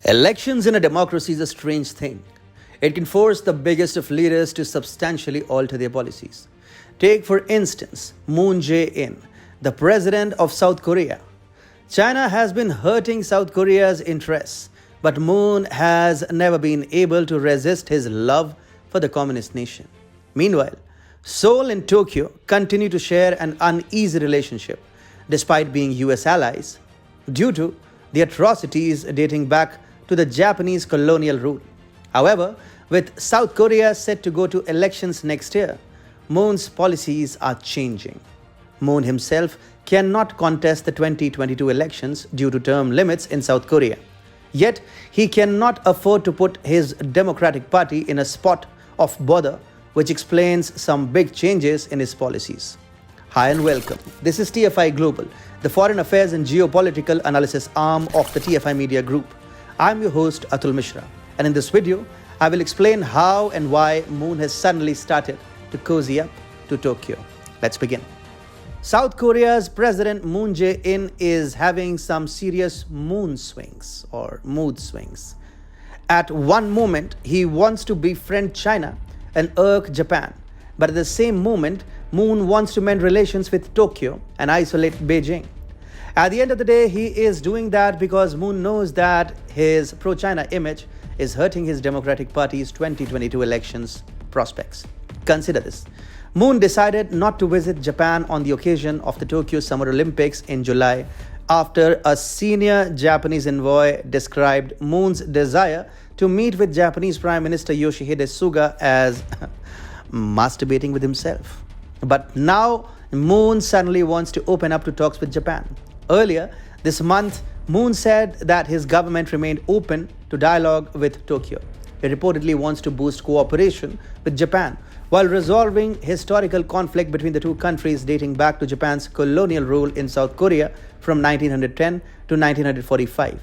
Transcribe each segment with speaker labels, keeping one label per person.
Speaker 1: Elections in a democracy is a strange thing. It can force the biggest of leaders to substantially alter their policies. Take, for instance, Moon Jae-in, the president of South Korea. China has been hurting South Korea's interests, but Moon has never been able to resist his love for the communist nation. Meanwhile, Seoul and Tokyo continue to share an uneasy relationship, despite being US allies, due to the atrocities dating back to the Japanese colonial rule. However, with South Korea set to go to elections next year, Moon's policies are changing. Moon himself cannot contest the 2022 elections due to term limits in South Korea. Yet, he cannot afford to put his Democratic Party in a spot of bother, which explains some big changes in his policies. Hi and welcome. This is TFI Global, the foreign affairs and geopolitical analysis arm of the TFI Media Group. I'm your host Atul Mishra, and in this video, I will explain how and why Moon has suddenly started to cozy up to Tokyo. Let's begin. South Korea's President Moon Jae-in is having some serious mood swings. At one moment, he wants to befriend China and irk Japan, but at the same moment, Moon wants to mend relations with Tokyo and isolate Beijing. At the end of the day, he is doing that because Moon knows that his pro-China image is hurting his Democratic Party's 2022 elections prospects. Consider this. Moon decided not to visit Japan on the occasion of the Tokyo Summer Olympics in July after a senior Japanese envoy described Moon's desire to meet with Japanese Prime Minister Yoshihide Suga as masturbating with himself. But now, Moon suddenly wants to open up to talks with Japan. Earlier this month, Moon said that his government remained open to dialogue with Tokyo. He reportedly wants to boost cooperation with Japan while resolving historical conflict between the two countries dating back to Japan's colonial rule in South Korea from 1910 to 1945.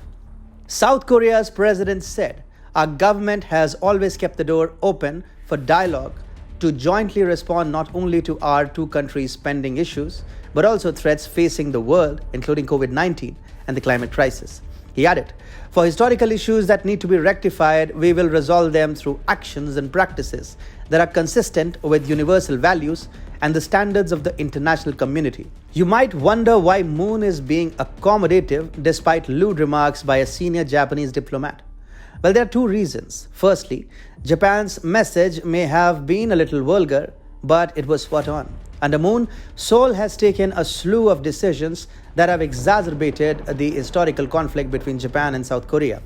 Speaker 1: South Korea's president said, "Our government has always kept the door open for dialogue to jointly respond not only to our two countries' pending issues, but also threats facing the world, including COVID-19 and the climate crisis." He added, "For historical issues that need to be rectified, we will resolve them through actions and practices that are consistent with universal values and the standards of the international community." You might wonder why Moon is being accommodative despite lewd remarks by a senior Japanese diplomat. Well, there are two reasons. Firstly, Japan's message may have been a little vulgar, but it was spot on. Under Moon, Seoul has taken a slew of decisions that have exacerbated the historical conflict between Japan and South Korea.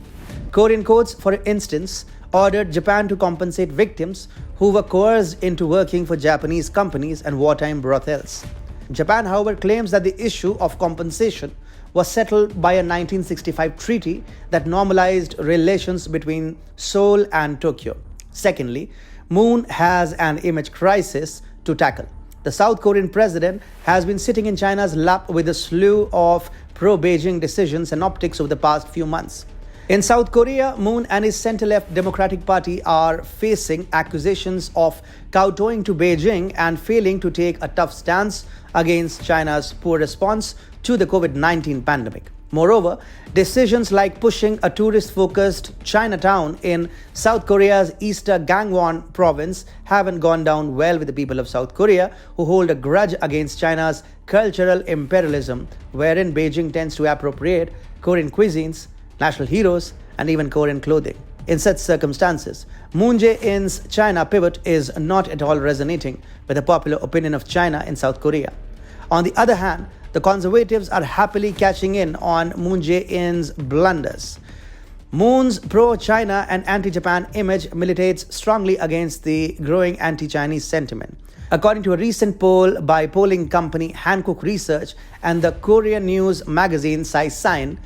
Speaker 1: Korean courts, for instance, ordered Japan to compensate victims who were coerced into working for Japanese companies and wartime brothels. Japan, however, claims that the issue of compensation was settled by a 1965 treaty that normalized relations between Seoul and Tokyo. Secondly, Moon has an image crisis to tackle. The South Korean president has been sitting in China's lap with a slew of pro-Beijing decisions and optics over the past few months. In South Korea, Moon and his center-left Democratic Party are facing accusations of kowtowing to Beijing and failing to take a tough stance against China's poor response to the COVID-19 pandemic. Moreover, decisions like pushing a tourist-focused Chinatown in South Korea's Eastern Gangwon province haven't gone down well with the people of South Korea, who hold a grudge against China's cultural imperialism, wherein Beijing tends to appropriate Korean cuisines, national heroes, and even Korean clothing. In such circumstances, Moon Jae-in's China pivot is not at all resonating with the popular opinion of China in South Korea. On the other hand, the conservatives are happily catching in on Moon Jae-in's blunders. Moon's pro-China and anti-Japan image militates strongly against the growing anti-Chinese sentiment. According to a recent poll by polling company Hankook Research and the Korean news magazine Saisine,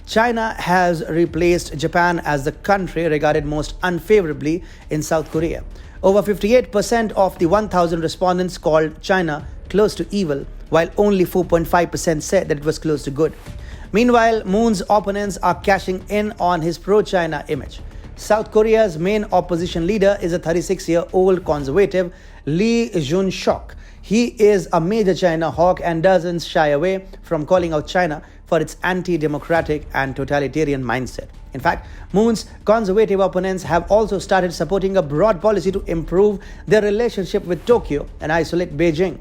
Speaker 1: China has replaced Japan as the country regarded most unfavorably in South Korea. Over 58% of the 1,000 respondents called China close to evil, while only 4.5% said that it was close to good. Meanwhile, Moon's opponents are cashing in on his pro-China image. South Korea's main opposition leader is a 36-year-old conservative, Lee Jun-seok. He is a major China hawk and doesn't shy away from calling out China for its anti-democratic and totalitarian mindset. In fact, Moon's conservative opponents have also started supporting a broad policy to improve their relationship with Tokyo and isolate Beijing.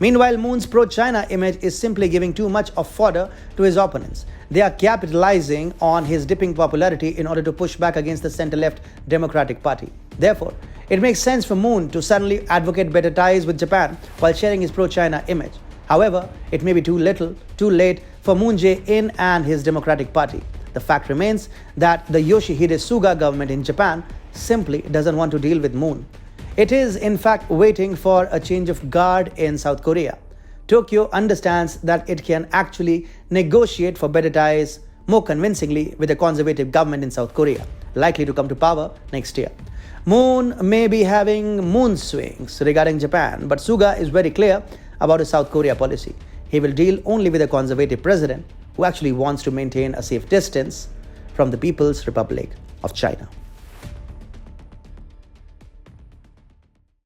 Speaker 1: Meanwhile, Moon's pro-China image is simply giving too much of fodder to his opponents. They are capitalizing on his dipping popularity in order to push back against the center-left Democratic Party. Therefore, it makes sense for Moon to suddenly advocate better ties with Japan while sharing his pro-China image. However, it may be too late for Moon Jae-in and his Democratic Party. The fact remains that the Yoshihide Suga government in Japan simply doesn't want to deal with Moon. It is, in fact, waiting for a change of guard in South Korea. Tokyo understands that it can actually negotiate for better ties more convincingly with the conservative government in South Korea, likely to come to power next year. Moon may be having moon swings regarding Japan, but Suga is very clear about his South Korea policy. He will deal only with a conservative president who actually wants to maintain a safe distance from the People's Republic of China.